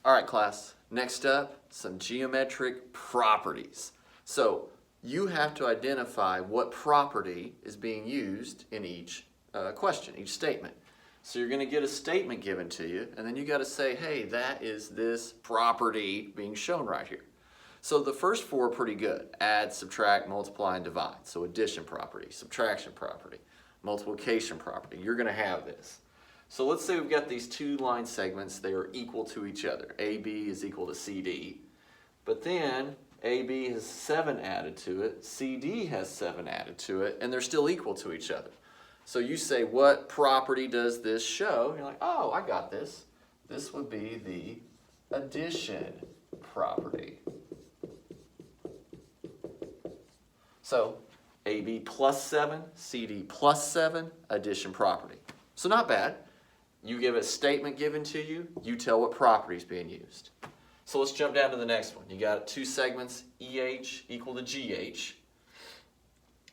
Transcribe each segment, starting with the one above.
All right, class. Next up, some geometric properties. So you have to identify what property is being used in each question, each statement. So you're going to get a statement given to you, and then you got to say, hey, that is this property being shown right here. So the first four are pretty good. Add, subtract, multiply, and divide. So addition property, subtraction property, multiplication property. You're going to have this. So let's say we've got these two line segments. They are equal to each other. AB is equal to CD. But then AB has 7 added to it. CD has 7 added to it. And they're still equal to each other. So you say, what property does this show? And you're like, oh, I got this. This would be the addition property. So AB plus 7, CD plus 7, addition property. So not bad. You give a statement given to you, you tell what property is being used. So let's jump down to the next one. You got two segments, EH equal to GH.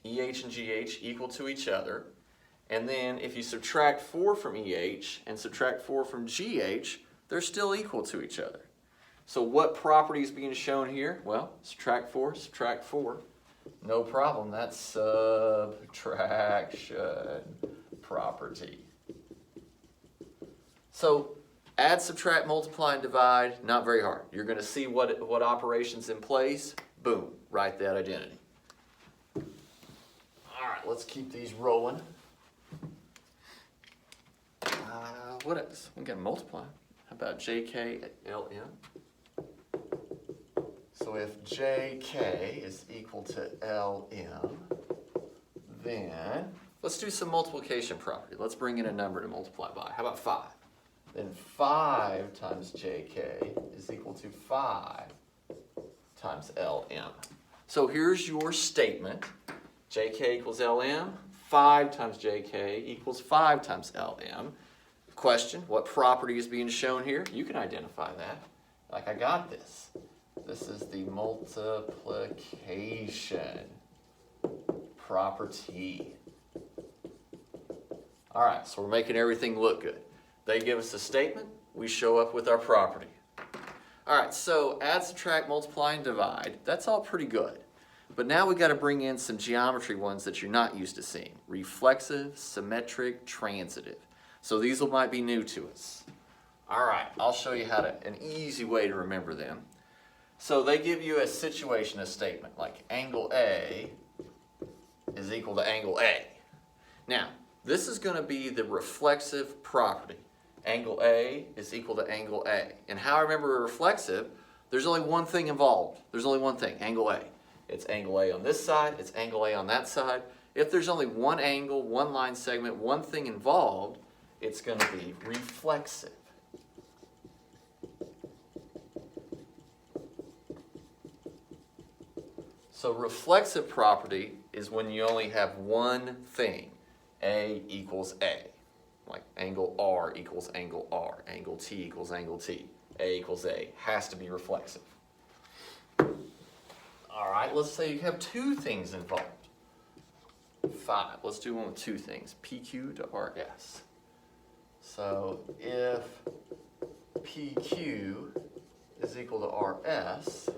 EH and GH equal to each other. And then if you subtract 4 from EH and subtract 4 from GH, they're still equal to each other. So what property is being shown here? Well, subtract 4, subtract 4. No problem, that's subtraction property. So add, subtract, multiply, and divide, not very hard. You're going to see what operation's in place. Boom, write that identity. All right, let's keep these rolling. What else? We got multiply. How about JK at LM? So if JK is equal to LM, then let's do some multiplication property. Let's bring in a number to multiply by. How about 5? Then 5 times JK is equal to 5 times LM. So here's your statement. JK equals LM. 5 times JK equals 5 times LM. Question, what property is being shown here? You can identify that. Like, I got this. This is the multiplication property. All right, so we're making everything look good. They give us a statement, we show up with our property. All right, so add, subtract, multiply, and divide. That's all pretty good. But now we got to bring in some geometry ones that you're not used to seeing. Reflexive, symmetric, transitive. So these might be new to us. All right, I'll show you an easy way to remember them. So they give you a situation, a statement, like angle A is equal to angle A. Now, this is going to be the reflexive property. Angle A is equal to angle A. And how I remember a reflexive, there's only one thing involved. There's only one thing, angle A. It's angle A on this side, it's angle A on that side. If there's only one angle, one line segment, one thing involved, it's going to be reflexive. So reflexive property is when you only have one thing. A equals A. Like angle R equals angle R. Angle T equals angle T. A equals A. Has to be reflexive. All right, let's say you have two things involved. 5. Let's do one with two things. PQ to RS. So if PQ is equal to RS,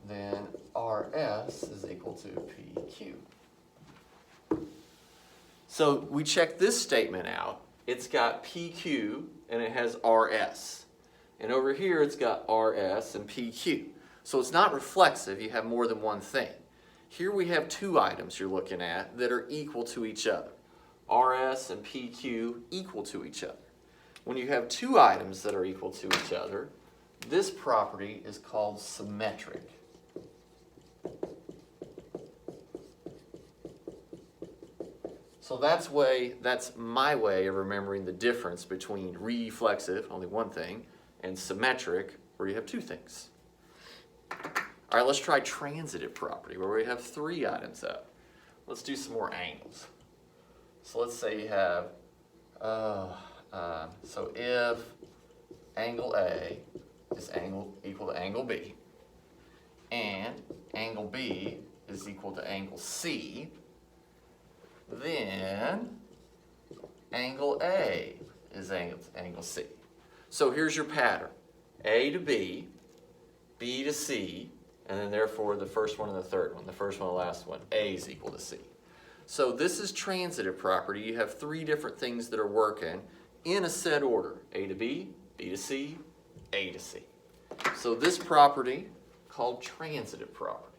then RS is equal to PQ. So we check this statement out. It's got PQ and it has RS. And over here it's got RS and PQ. So it's not reflexive, you have more than one thing. Here we have two items you're looking at that are equal to each other. RS and PQ equal to each other. When you have two items that are equal to each other, this property is called symmetric. So that's my way of remembering the difference between reflexive, only one thing, and symmetric, where you have two things. All right, let's try transitive property, where we have 3 items up. Let's do some more angles. So let's say you have, so if angle A is equal to angle B, and angle B is equal to angle C, then angle A is angle C. So here's your pattern. A to B, B to C, and then therefore the first one and the third one, the first one and the last one, A is equal to C. So this is transitive property. You have three different things that are working in a set order. A to B, B to C, A to C. So this property, called transitive property.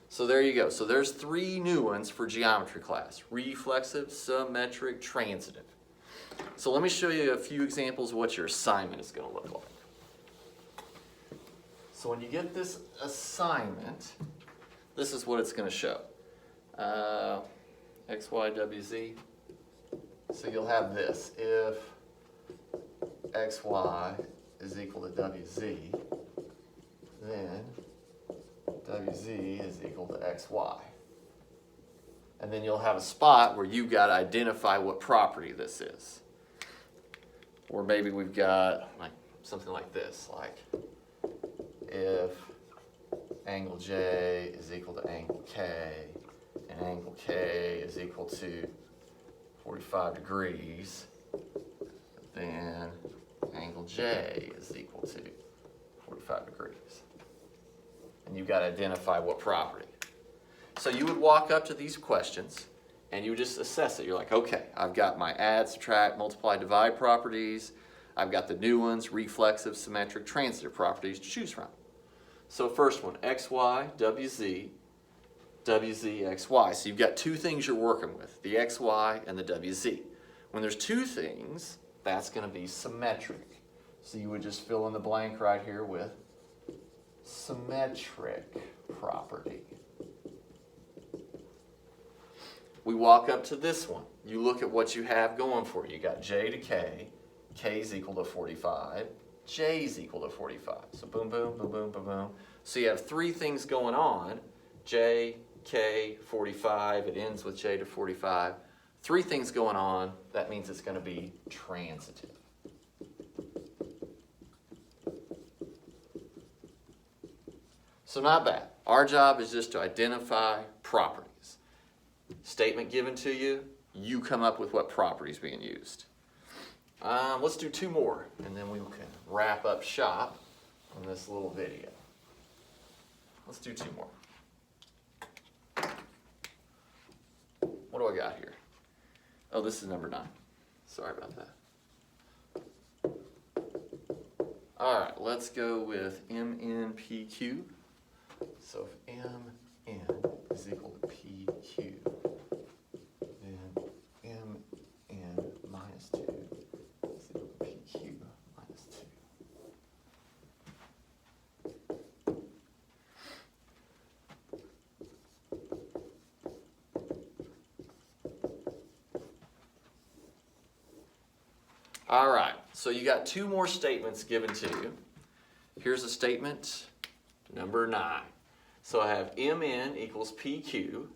So there you go. So there's three new ones for geometry class: reflexive, symmetric, transitive. So let me show you a few examples of what your assignment is going to look like. So when you get this assignment, this is what it's going to show. X, Y, W, Z. So you'll have this. If X, Y is equal to W, Z, then WZ is equal to XY. And then you'll have a spot where you've got to identify what property this is. Or maybe we've got like something like this, like if angle J is equal to angle K, and angle K is equal to 45 degrees, then angle J is equal to 45 degrees. And you've got to identify what property. So you would walk up to these questions and you would just assess it. You're like, okay, I've got my add, subtract, multiply, divide properties. I've got the new ones, reflexive, symmetric, transitive properties to choose from. So first one, XY, WZ, WZ, XY. So you've got two things you're working with, the XY and the WZ. When there's two things, that's going to be symmetric. So you would just fill in the blank right here with symmetric property. We walk up to this one. You look at what you have going for you. You got J to K. K is equal to 45. J is equal to 45. So boom, boom, boom, boom, boom, boom. So you have three things going on. J, K, 45. It ends with J to 45. Three things going on. That means it's going to be transitive. So not bad. Our job is just to identify properties. Statement given to you, you come up with what property is being used. Let's do two more, and then we can wrap up shop on this little video. Let's do two more. What do I got here? Oh, this is number 9. Sorry about that. All right, let's go with MNPQ. So if MN is equal to PQ, then MN minus 2 is equal to PQ minus 2. All right, so you got two more statements given to you. Here's a statement number 9. So I have MN equals PQ,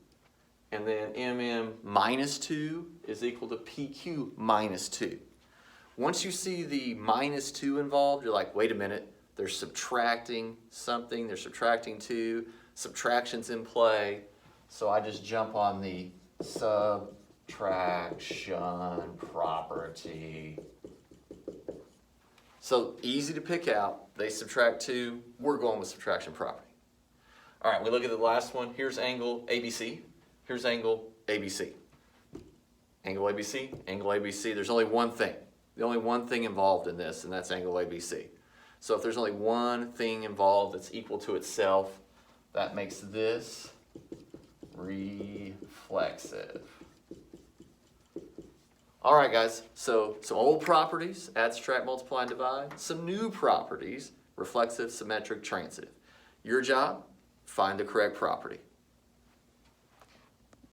and then MM minus 2 is equal to PQ minus 2. Once you see the minus 2 involved, you're like, wait a minute, they're subtracting something, they're subtracting 2, subtraction's in play, so I just jump on the subtraction property. So easy to pick out, they subtract 2, we're going with subtraction property. All right, we look at the last one. Here's angle ABC. Here's angle ABC. Angle ABC, angle ABC. There's only one thing. The only one thing involved in this, and that's angle ABC. So if there's only one thing involved that's equal to itself, that makes this reflexive. All right, guys. So some old properties, add, subtract, multiply, and divide. Some new properties, reflexive, symmetric, transitive. Your job? Find the correct property.